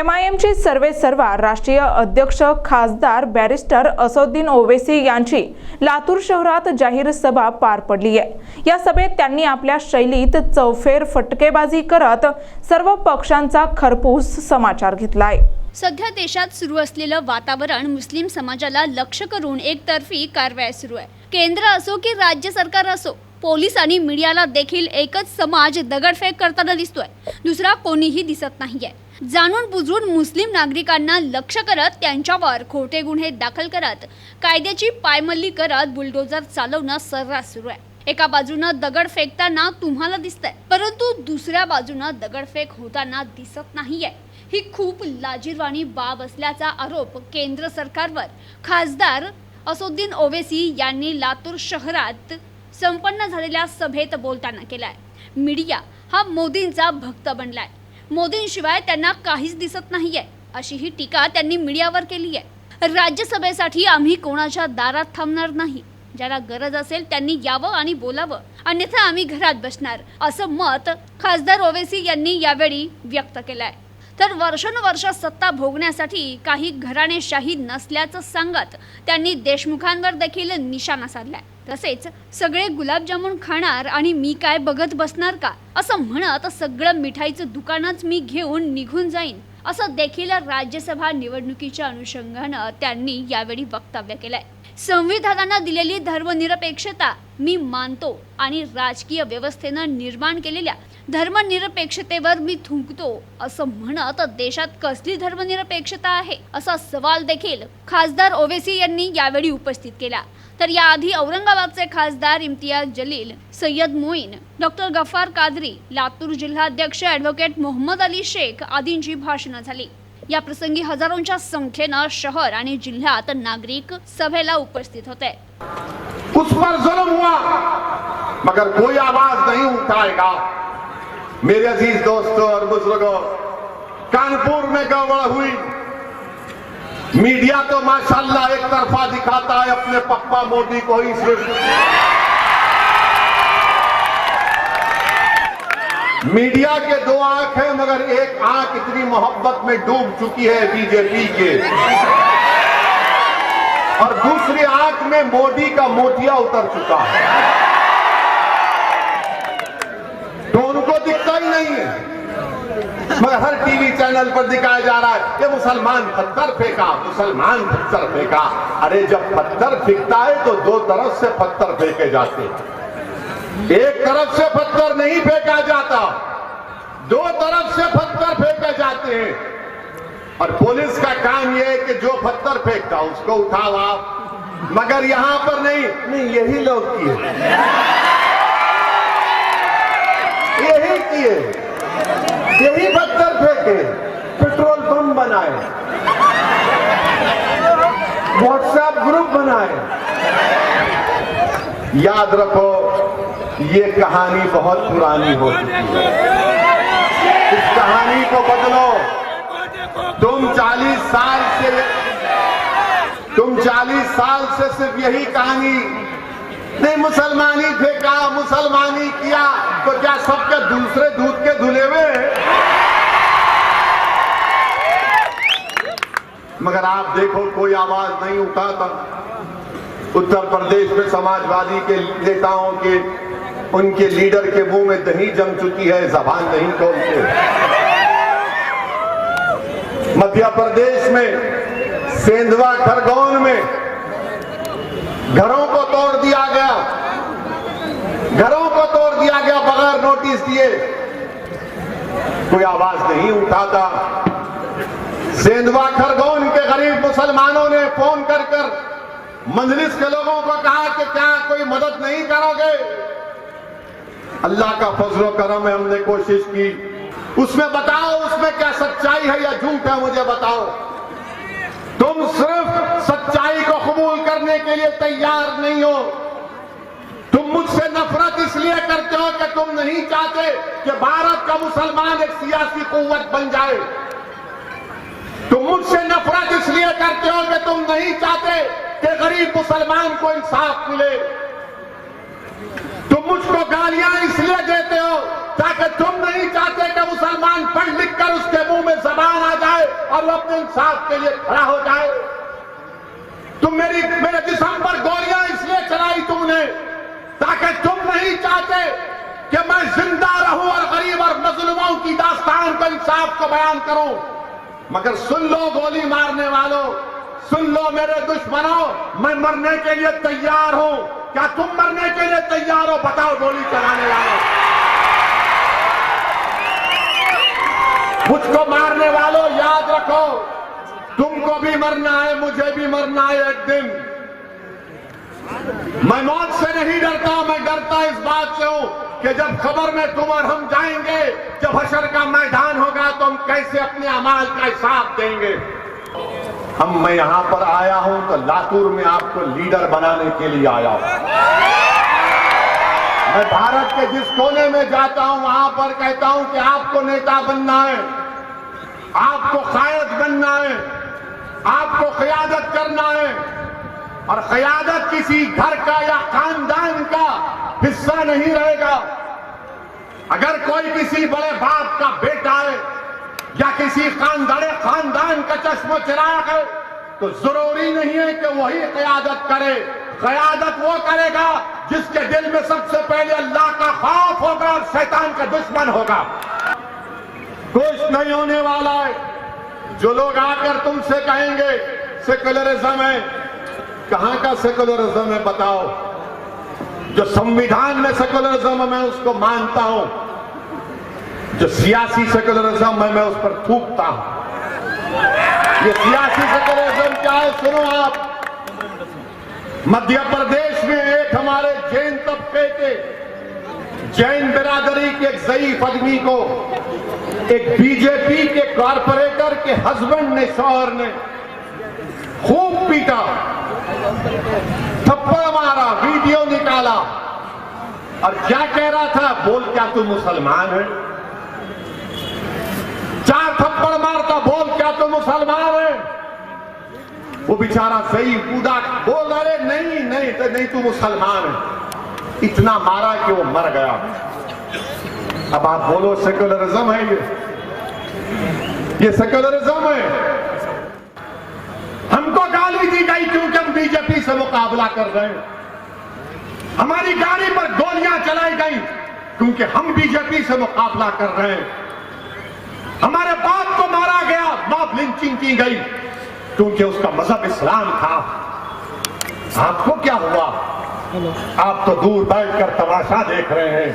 MIMचे सर्वेसर्वा राष्ट्रीय अध्यक्ष खासदार बॅरिस्टर असदुद्दीन ओवैसी यांची लातूर शहरात जाहीर सभा पार पडली आहे। या सभेत त्यांनी आपल्या शैलीत चौफेर फटकेबाजी करत सर्व पक्षांचा खरपूस समाचार घेतलाय। सध्या देशात सुरू असलेलं वातावरण मुस्लिम समाजाला लक्ष्य करून एकतर्फी कारवाई सुरू आहे। केंद्र असो की राज्य सरकार असो, पोलीस आणि मीडियाला देखील एकच समाज दगडफेक करताना दिसतोय, दुसरा कोणीही दिसत नाहीये। जाणून बुजून मुस्लिम नागरिकांना लक्ष्य करत त्यांच्यावर खोटे गुन्हे दाखल करत कायद्याची पायमल्ली करत बुलडोजर चालवणं सर्रास सुरू आहे। एका बाजूनं दगड फेकताना तुम्हाला दिसतंय, परंतु दुसऱ्या बाजूनं दगडफेक होताना दिसत नाहीये। ही खूप लाजिरवाणी बाब असल्याचा आरोप केंद्र सरकारवर खासदार असदुद्दीन ओवैसी यांनी लातूर शहरात संपन्न झालेल्या सभेत बोलताना केलाय। मीडिया हा मोदींचा भक्त बनलाय, मोदींशिवाय त्यांना काहीच दिसत नाहीये, अशी ही टीका त्यांनी मीडियावर केली आहे। राज्यसभेसाठी आम्ही कोणाच्या दारात थांबणार नाही, ज्याला गरज असेल त्यांनी यावं आणि बोलावं, अन्यथा आम्ही घरात बसणार, असं मत खासदार ओवैसी यांनी यावेळी व्यक्त केलंय। तर वर्षानुवर्ष सत्ता भोगण्यासाठी काही घराणेशाही नसल्याचं सांगत त्यांनी देशमुखांवर देखील निशाणा साधलाय। तसेच सगळे गुलाबजामुन खाणार आणि मी काय बघत बसणार का, असं म्हणत सगळं मिठाईचं दुकानच मी घेऊन निघून जाईन, असं देखील राज्यसभा निवडणुकीच्या अनुषंगानं त्यांनी यावेळी वक्तव्य केलंय। संविधानानं दिलेली धर्मनिरपेक्षता मी मानतो आणि राजकीय व्यवस्थेनं निर्माण केलेल्या धर्मनिरपेक्षतेवर मी थुंकतो, असं म्हणत देशात कसली धर्मनिरपेक्षता आहे, असा सवाल देखील खासदार ओवैसी यांनी यावेळी उपस्थित केला। तर याआधी औरंगाबादचे खासदार इम्तियाज जलील, सय्यद मोईन, डॉक्टर गफ्फार कादरी, लातूर जिल्हाध्यक्ष ॲडव्होकेट मोहम्मद अली शेख आदींची भाषणं झाली। या प्रसंगी हजारोंच्या संख्येनं शहर आणि जिल्ह्यात नागरिक सभेला उपस्थित होते। उस पर जुल्म हुआ मगर कोई आवाज नहीं उठाएगा। मेरे अजीज दोस्तों और बुजुर्गों, कानपुर में गड़बड़ हुई, मीडिया तो माशाल्लाह एक तरफा दिखाता है अपने पप्पा मोदी को ही सिर्फ। मीडिया के दो आंख है मगर एक आंख इतनी मोहब्बत में डूब चुकी है बीजेपी के, और दूसरी आंख में मोदी का मोतिया उतर चुका है, तो उनको दिखता ही नहीं है। मगर हर टीवी चैनल पर दिखाया जा रहा है ये मुसलमान पत्थर फेंका, मुसलमान पत्थर फेंका। अरे जब पत्थर फेंकता है तो दो तरफ से पत्थर फेंके जाते हैं, एक तरफ से पत्थर नहीं फेंका जाता, दो तरफ से पत्थर फेंके जाते हैं। और पुलिस का काम यह है कि जो पत्थर फेंकता उसको उठाओ आप, मगर यहां पर नहीं, यही लोग किए, यही किए, यही पत्थर फेंके, पेट्रोल पंप बनाए, व्हाट्सएप ग्रुप बनाए। याद रखो ये कहानी बहुत पुरानी हो चुकी है, इस कहानी को बदलो। तुम 40 साल से सिर्फ यही कहानी, नहीं मुसलमानी फेंका, मुसलमानी किया, तो क्या सबके दूसरे दूध के धुले हुए? मगर आप देखो कोई आवाज नहीं उठाता। उत्तर प्रदेश में समाजवादी के नेताओं के, उनके लीडर के मुंह में दही जम चुकी है, जबान नहीं खोलते। मध्य प्रदेश में सेंधवा खरगोन में घरों को तोड़ दिया गया, घरों को तोड़ दिया गया बगैर नोटिस दिए, कोई आवाज नहीं उठाता। सेंधवा खरगोन के गरीब मुसलमानों ने फोन कर मजलिस के लोगों को कहा कि क्या कोई मदद नहीं करोगे? अल्लाह का फजल करम है, हमने कोशिश की, उसमें बताओ उसमें क्या सच्चाई है या झूठ है, मुझे बताओ। तुम सिर्फ सच्चाई को कबूल करने के लिए तैयार नहीं हो। तुम मुझसे नफरत इसलिए करते हो कि तुम नहीं चाहते कि भारत का मुसलमान एक सियासी कुव्वत बन जाए। तुम मुझसे नफरत इसलिए करते हो कि तुम नहीं चाहते कि गरीब मुसलमान को इंसाफ मिले। तुम मुझको को गालियां इसलिए देते हो ताकि तुम नहीं चाहते कि मुसलमान पढ़ लिख कर उसके मुंह में जबान आ जाए और वो अपने इंसाफ के लिए खड़ा हो जाए। तुम मेरे जिस्म पर गोलियां इसलिए चलाई तुमने ताकि तुम नहीं चाहते कि मैं जिंदा रहूं और गरीब और मजलूमों की दास्तान को, इंसाफ को बयान करूं। मगर सुन लो गोली मारने वालों, सुन लो मेरे दुश्मनों, मैं मरने के लिए तैयार हूं। क्या तुम मरने के लिए तैयार हो? बताओ गोली चलाने वालों। मुझको मारने वालों, याद रखो, तुमको भी मरना है, मुझे भी मरना है एक दिन। मैं मौत से नहीं डरता, मैं डरता इस बात से हूं कि जब खबर में तुम और हम जाएंगे, जब हशर का मैदान होगा, तो हम कैसे अपने अमाल का हिसाब देंगे। मैं यहां पर आया हूं तो लातूर में आपको लीडर बनाने के लिए आया हूं। मैं भारत के जिस कोने में जाता हूं वहां पर कहता हूं कि आपको नेता बनना है, आपको कायद बनना है, आपको क़यादत करना है। और क़यादत किसी घर का या खानदान का हिस्सा नहीं रहेगा। अगर कोई किसी बड़े बाप का बेटा है या किसी खानदान का चश्मो चिराग है तो जरूरी नहीं है कि वही क़यादत करे। क़यादत वो करेगा जिसके दिल में सबसे पहले अल्लाह का खौफ होगा और शैतान का दुश्मन होगा। कुछ नहीं होने वाला है। जो लोग आकर तुमसे कहेंगे सेकुलरिज्म है, कहां का सेकुलरिज्म है बताओ? जो संविधान में सेकुलरिज्म मैं उसको मानता हूं, जो सियासी सेकुलरिज्म है मैं उस पर थूकता हूं। ये सियासी सेकुलरिज्म क्या है सुनो आप। मध्य प्रदेश में एक हमारे जैन तबके के, जैन बिरादरी के एक ज़ईफ आदमी को एक बीजेपी के कॉरपोरेटर के हस्बैंड ने, शौहर ने खूब पीटा, थप्पड़ मारा, वीडियो निकाला और क्या कह रहा था? बोल क्या तू मुसलमान है? 4 थप्पड़ मारता, बोल क्या तू मुसलमान है? वो बेचारा सही कूदा, बोल अरे नहीं तू मुसलमान है। इतना मारा कि वो मर गया। अब आप बोलो सेकुलरिज्म है ये सेकुलरिज्म है। हमको गाली दी गई क्योंकि हम बीजेपी से मुकाबला कर रहे हैं। हमारी गाड़ी पर गोलियां चलाई गई क्योंकि हम बीजेपी से मुकाबला कर रहे हैं। हमारे बाप को मारा गया, मॉब लिंचिंग की गई क्योंकि उसका मजहब इस्लाम था। आपको क्या हुआ? आप तो दूर बैठकर तमाशा देख रहे हैं।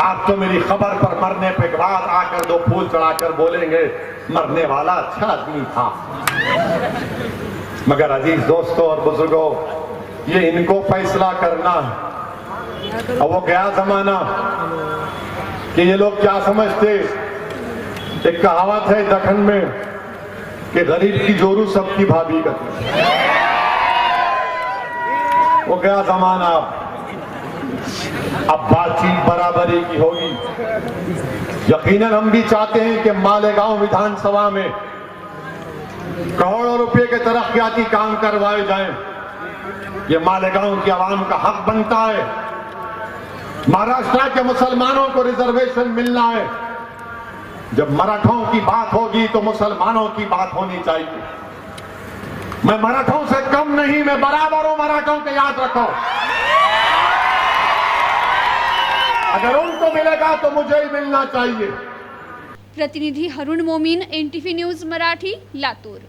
आप तो मेरी खबर पर मरने के बाद आकर 2 फूल चढ़ाकर बोलेंगे मरने वाला अच्छा आदमी था। मगर अजीज दोस्तों और बुजुर्गों, ये इनको फैसला करना है। अब वो गया जमाना कि ये लोग क्या समझते। एक कहावत है दखन में कि गरीब की जोरू सबकी भाभी करती। वो गया जमाना। अब बातचीत बराबरी की होगी। यकीनन हम भी चाहते हैं कि मालेगांव विधानसभा में करोड़ों रुपए के तरक्याती काम करवाए जाएं। ये मालेगांव की आवाम का हक बनता है। महाराष्ट्र के मुसलमानों को रिजर्वेशन मिलना है। जब मराठों की बात होगी तो मुसलमानों की बात होनी चाहिए। मैं मराठों से कम नहीं, मैं बराबर हूं मराठों के, याद रखो। अगर उनको मिलेगा तो मुझे ही मिलना चाहिए। प्रतिनिधी हरुण मोमीन, NTV न्यूज मराठी, लातूर।